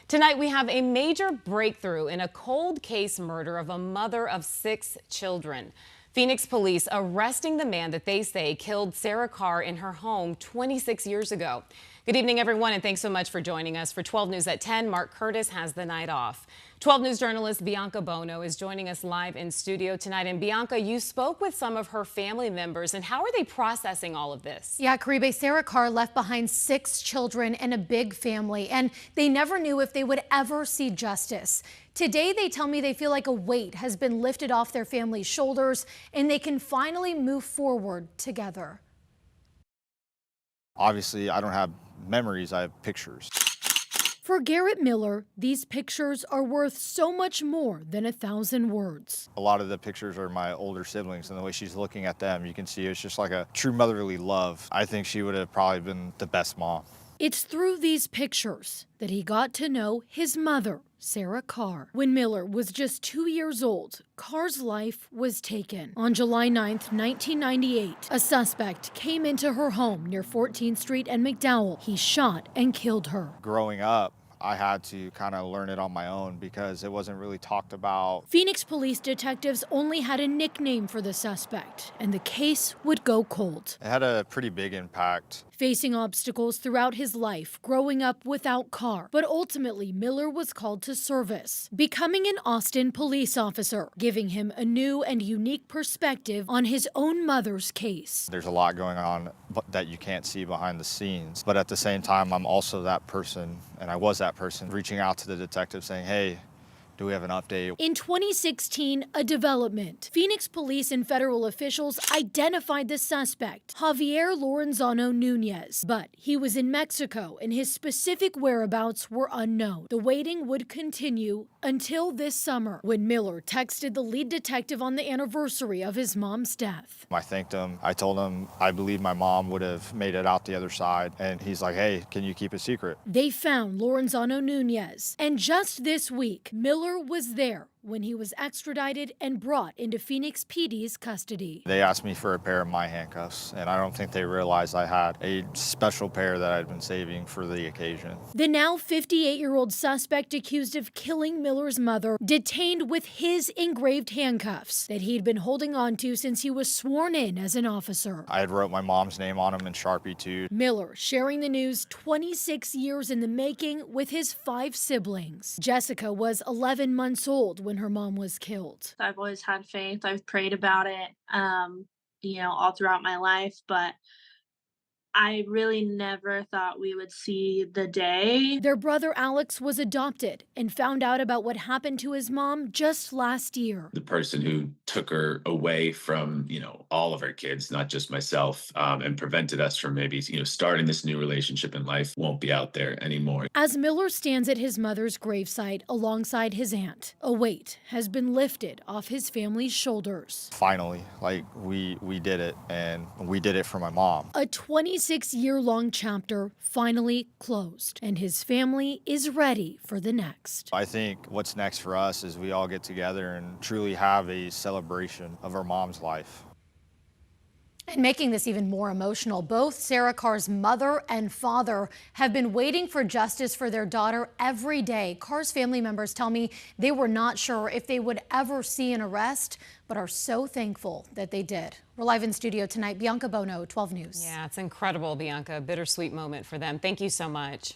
Tonight, we have a major breakthrough in a cold case murder of a mother of 6 children. Phoenix police arresting the man that they say killed Sarah Carr in her home 26 years ago. Good evening, everyone, and thanks so much for joining us. For 12 News at 10, Mark Curtis has the night off. 12 News journalist Bianca Bono is joining us live in studio tonight. And Bianca, you spoke with some of her family members, and how are they processing all of this? Yeah, Caribe, Sarah Carr left behind 6 children and a big family, and they never knew if they would ever see justice. Today, they tell me they feel like a weight has been lifted off their family's shoulders, and they can finally move forward together. Obviously, I don't have memories, I have pictures. For Garrett Miller, these pictures are worth so much more than 1,000 words. A lot of the pictures are my older siblings, and the way she's looking at them, you can see it's just like a true motherly love. I think she would have probably been the best mom. It's through these pictures that he got to know his mother, Sarah Carr. When Miller was just 2 years old, Carr's life was taken. On July 9th, 1998, a suspect came into her home near 14th Street and McDowell. He shot and killed her. Growing up, I had to kind of learn it on my own because it wasn't really talked about. Phoenix police detectives only had a nickname for the suspect, and the case would go cold. It had a pretty big impact. Facing obstacles throughout his life, growing up without Carr. But ultimately, Miller was called to service, becoming an Austin police officer, giving him a new and unique perspective on his own mother's case. There's a lot going on that you can't see behind the scenes. But at the same time, I'm also that person, and I was that person, reaching out to the detective saying, hey, do we have an update? In 2016, a development. Phoenix police and federal officials identified the suspect, Javier Lorenzano Nunez. But he was in Mexico and his specific whereabouts were unknown. The waiting would continue until this summer when Miller texted the lead detective on the anniversary of his mom's death. I thanked him. I told him I believe my mom would have made it out the other side. And he's like, hey, can you keep it secret? They found Lorenzano Nunez. And just this week, Miller was there when he was extradited and brought into Phoenix PD's custody. They asked me for a pair of my handcuffs, and I don't think they realized I had a special pair that I'd been saving for the occasion. The now 58-year-old suspect accused of killing Miller's mother, detained with his engraved handcuffs that he'd been holding on to since he was sworn in as an officer. I had wrote my mom's name on them in Sharpie too. Miller sharing the news 26 years in the making with his 5 siblings. Jessica was 11 months old when her mom was killed. I've always had faith. I've prayed about it, all throughout my life, but I really never thought we would see the day. Their brother Alex was adopted and found out about what happened to his mom just last year. The person who took her away from, all of our kids, not just myself, and prevented us from maybe, starting this new relationship in life won't be out there anymore. As Miller stands at his mother's gravesite alongside his aunt, a weight has been lifted off his family's shoulders. Finally, we did it, and we did it for my mom. A 26-year-long chapter finally closed, and his family is ready for the next. I think what's next for us is we all get together and truly have a celebration of our mom's life. And making this even more emotional, both Sarah Carr's mother and father have been waiting for justice for their daughter every day. Carr's family members tell me they were not sure if they would ever see an arrest, but are so thankful that they did. We're live in studio tonight. Bianca Bono, 12 News. Yeah, it's incredible, Bianca. Bittersweet moment for them. Thank you so much.